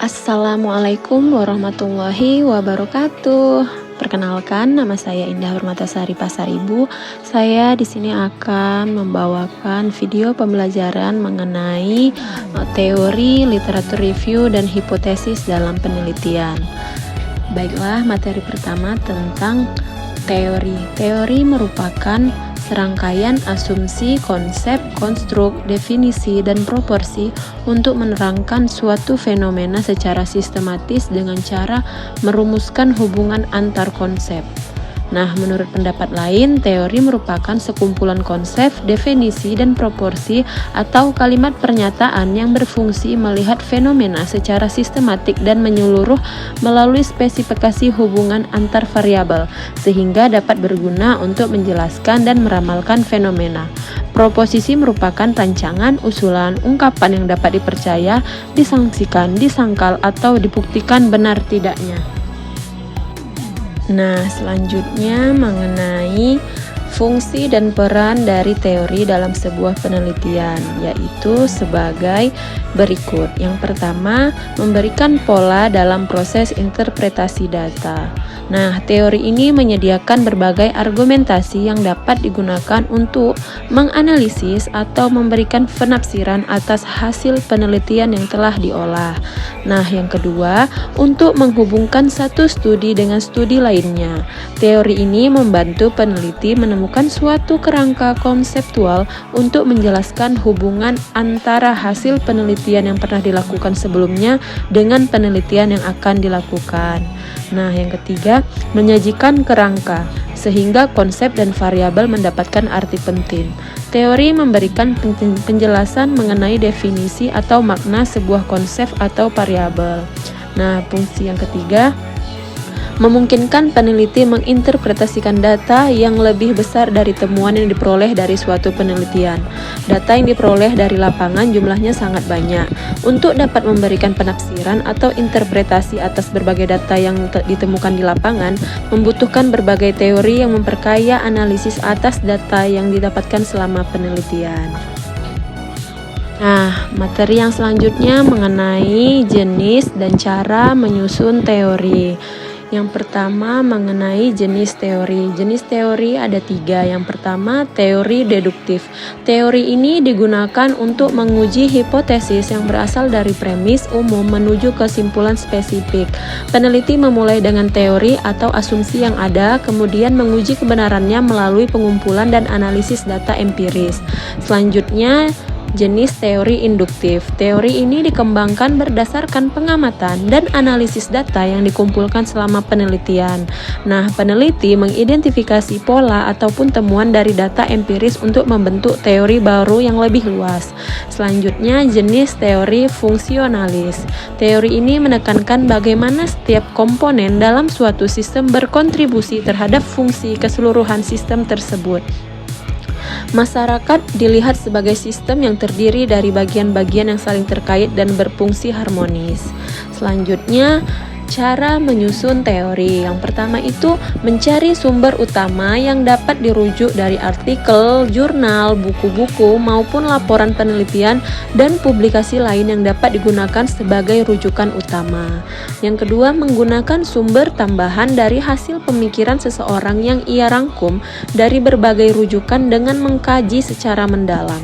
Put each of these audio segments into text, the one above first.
Assalamualaikum warahmatullahi wabarakatuh. Perkenalkan, nama saya Indah Hurmatasari Pasaribu. Saya di sini akan membawakan video pembelajaran mengenai teori, literatur review, dan hipotesis dalam penelitian. Baiklah, materi pertama tentang teori. Teori merupakan serangkaian asumsi, konsep, konstruk, definisi, dan proporsi untuk menerangkan suatu fenomena secara sistematis dengan cara merumuskan hubungan antar konsep. Nah, menurut pendapat lain, teori merupakan sekumpulan konsep, definisi, dan proporsi atau kalimat pernyataan yang berfungsi melihat fenomena secara sistematik dan menyeluruh melalui spesifikasi hubungan antar variabel, sehingga dapat berguna untuk menjelaskan dan meramalkan fenomena. Proposisi merupakan rancangan, usulan, ungkapan yang dapat dipercaya, disangsikan, disangkal, atau dibuktikan benar tidaknya. Nah, selanjutnya mengenai fungsi dan peran dari teori dalam sebuah penelitian, yaitu sebagai berikut. Yang pertama, memberikan pola dalam proses interpretasi data. Nah, teori ini menyediakan berbagai argumentasi yang dapat digunakan untuk menganalisis atau memberikan penafsiran atas hasil penelitian yang telah diolah. Nah, yang kedua, untuk menghubungkan satu studi dengan studi lainnya. Teori ini membantu peneliti menemukan suatu kerangka konseptual untuk menjelaskan hubungan antara hasil penelitian yang pernah dilakukan sebelumnya dengan penelitian yang akan dilakukan. Nah, yang ketiga, menyajikan kerangka sehingga konsep dan variabel mendapatkan arti penting. Teori memberikan penjelasan mengenai definisi atau makna sebuah konsep atau variabel. Nah, fungsi yang ketiga, memungkinkan peneliti menginterpretasikan data yang lebih besar dari temuan yang diperoleh dari suatu penelitian. Data yang diperoleh dari lapangan jumlahnya sangat banyak. Untuk dapat memberikan penafsiran atau interpretasi atas berbagai data yang ditemukan di lapangan, membutuhkan berbagai teori yang memperkaya analisis atas data yang didapatkan selama penelitian. Nah, materi yang selanjutnya mengenai jenis dan cara menyusun teori. Yang pertama mengenai jenis teori. Jenis teori ada 3. Yang pertama, teori deduktif. Teori ini digunakan untuk menguji hipotesis yang berasal dari premis umum menuju kesimpulan spesifik. Peneliti memulai dengan teori atau asumsi yang ada, kemudian menguji kebenarannya melalui pengumpulan dan analisis data empiris. Selanjutnya, jenis teori induktif. Teori ini dikembangkan berdasarkan pengamatan dan analisis data yang dikumpulkan selama penelitian. Nah, peneliti mengidentifikasi pola ataupun temuan dari data empiris untuk membentuk teori baru yang lebih luas. Selanjutnya, jenis teori fungsionalis. Teori ini menekankan bagaimana setiap komponen dalam suatu sistem berkontribusi terhadap fungsi keseluruhan sistem tersebut. Masyarakat dilihat sebagai sistem yang terdiri dari bagian-bagian yang saling terkait dan berfungsi harmonis. Selanjutnya, cara menyusun teori. Yang pertama itu mencari sumber utama yang dapat dirujuk dari artikel, jurnal, buku-buku, maupun laporan penelitian dan publikasi lain yang dapat digunakan sebagai rujukan utama. Yang kedua, menggunakan sumber tambahan dari hasil pemikiran seseorang yang ia rangkum dari berbagai rujukan dengan mengkaji secara mendalam.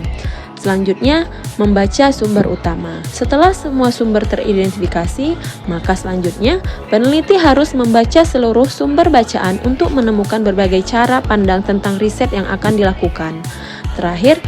Selanjutnya, membaca sumber utama. Setelah semua sumber teridentifikasi, maka selanjutnya peneliti harus membaca seluruh sumber bacaan untuk menemukan berbagai cara pandang tentang riset yang akan dilakukan. Terakhir,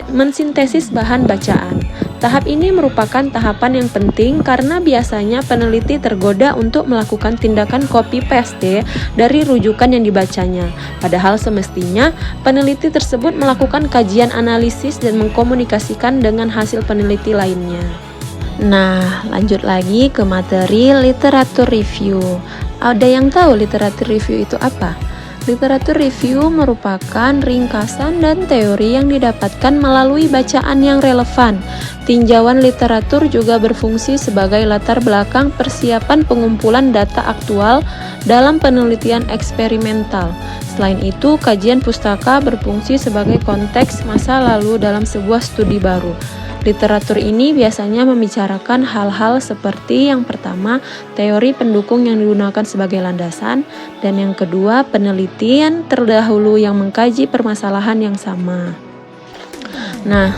mensintesis bahan bacaan. Tahap ini merupakan tahapan yang penting karena biasanya peneliti tergoda untuk melakukan tindakan copy-paste dari rujukan yang dibacanya. Padahal semestinya peneliti tersebut melakukan kajian analisis dan mengkomunikasikan dengan hasil peneliti lainnya. Nah, lanjut lagi ke materi literatur review. Ada yang tahu literatur review itu apa? Literatur review merupakan ringkasan dan teori yang didapatkan melalui bacaan yang relevan. Tinjauan literatur juga berfungsi sebagai latar belakang persiapan pengumpulan data aktual dalam penelitian eksperimental. Selain itu, kajian pustaka berfungsi sebagai konteks masa lalu dalam sebuah studi baru. Literatur ini biasanya membicarakan hal-hal seperti yang pertama, teori pendukung yang digunakan sebagai landasan, dan yang kedua, penelitian terdahulu yang mengkaji permasalahan yang sama. Nah,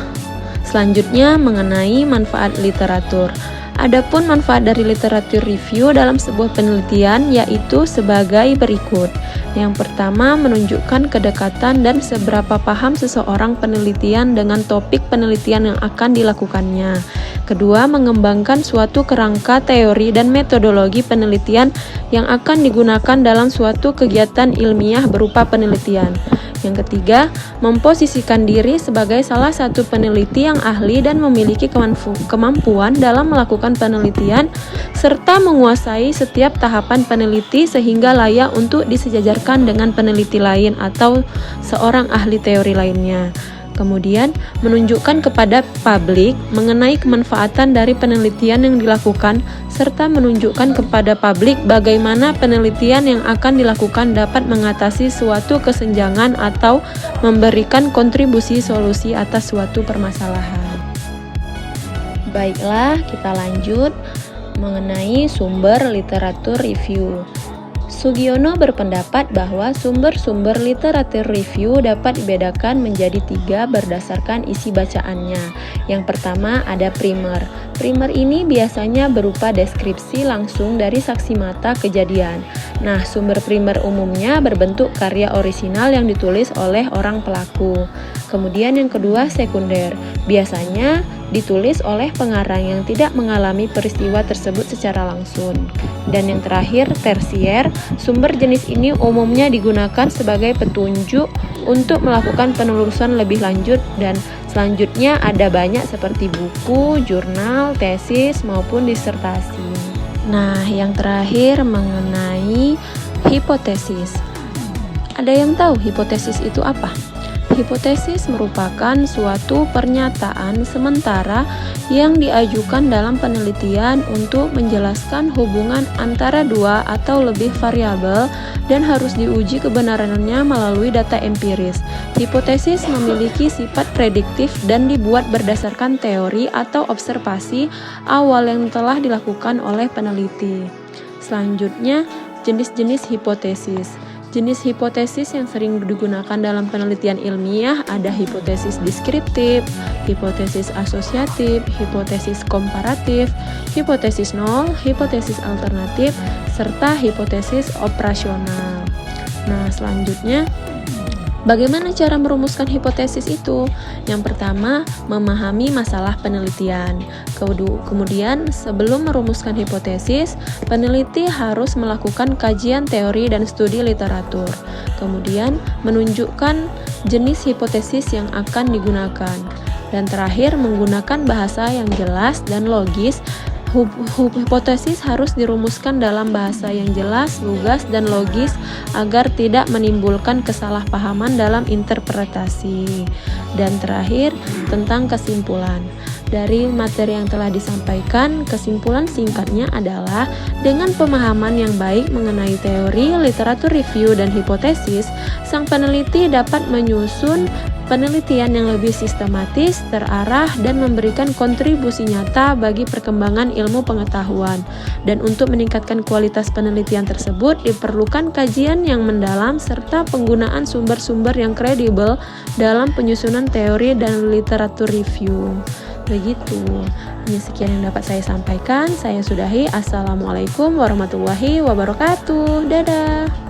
selanjutnya mengenai manfaat literatur. Adapun manfaat dari literatur review dalam sebuah penelitian yaitu sebagai berikut. Yang pertama, menunjukkan kedekatan dan seberapa paham seseorang penelitian dengan topik penelitian yang akan dilakukannya. Kedua, mengembangkan suatu kerangka teori dan metodologi penelitian yang akan digunakan dalam suatu kegiatan ilmiah berupa penelitian. Yang ketiga, memposisikan diri sebagai salah satu peneliti yang ahli dan memiliki kemampuan dalam melakukan penelitian, serta menguasai setiap tahapan peneliti sehingga layak untuk disejajarkan dengan peneliti lain atau seorang ahli teori lainnya. Kemudian, menunjukkan kepada publik mengenai kemanfaatan dari penelitian yang dilakukan, serta menunjukkan kepada publik bagaimana penelitian yang akan dilakukan dapat mengatasi suatu kesenjangan atau memberikan kontribusi solusi atas suatu permasalahan. Baiklah, kita lanjut mengenai sumber literatur review. Sugiono berpendapat bahwa sumber-sumber literatur review dapat dibedakan menjadi 3 berdasarkan isi bacaannya. Yang pertama ada primer. Primer ini biasanya berupa deskripsi langsung dari saksi mata kejadian. Nah, sumber primer umumnya berbentuk karya orisinal yang ditulis oleh orang pelaku. Kemudian yang kedua sekunder. Biasanya ditulis oleh pengarang yang tidak mengalami peristiwa tersebut secara langsung. Dan yang terakhir, tersier. Sumber jenis ini umumnya digunakan sebagai petunjuk untuk melakukan penelusuran lebih lanjut, dan selanjutnya ada banyak seperti buku, jurnal, tesis, maupun disertasi. Nah, yang terakhir mengenai hipotesis. Ada yang tahu hipotesis itu apa? Hipotesis merupakan suatu pernyataan sementara yang diajukan dalam penelitian untuk menjelaskan hubungan antara dua atau lebih variabel dan harus diuji kebenarannya melalui data empiris. Hipotesis memiliki sifat prediktif dan dibuat berdasarkan teori atau observasi awal yang telah dilakukan oleh peneliti. Selanjutnya, jenis-jenis hipotesis. Jenis hipotesis yang sering digunakan dalam penelitian ilmiah ada hipotesis deskriptif, hipotesis asosiatif, hipotesis komparatif, hipotesis nol, hipotesis alternatif, serta hipotesis operasional. Nah, selanjutnya, bagaimana cara merumuskan hipotesis itu? Yang pertama, memahami masalah penelitian. Kemudian, sebelum merumuskan hipotesis, peneliti harus melakukan kajian teori dan studi literatur. Kemudian, menunjukkan jenis hipotesis yang akan digunakan. Dan terakhir, menggunakan bahasa yang jelas dan logis. Hipotesis harus dirumuskan dalam bahasa yang jelas, lugas, dan logis agar tidak menimbulkan kesalahpahaman dalam interpretasi. Dan terakhir, tentang kesimpulan. Dari materi yang telah disampaikan, kesimpulan singkatnya adalah dengan pemahaman yang baik mengenai teori, literatur review, dan hipotesis, sang peneliti dapat menyusun penelitian yang lebih sistematis, terarah, dan memberikan kontribusi nyata bagi perkembangan ilmu pengetahuan. Dan untuk meningkatkan kualitas penelitian tersebut, diperlukan kajian yang mendalam serta penggunaan sumber-sumber yang kredibel dalam penyusunan teori dan literatur review. Begitu. Ini sekian yang dapat saya sampaikan. Saya sudahi. Assalamualaikum warahmatullahi wabarakatuh. Dadah.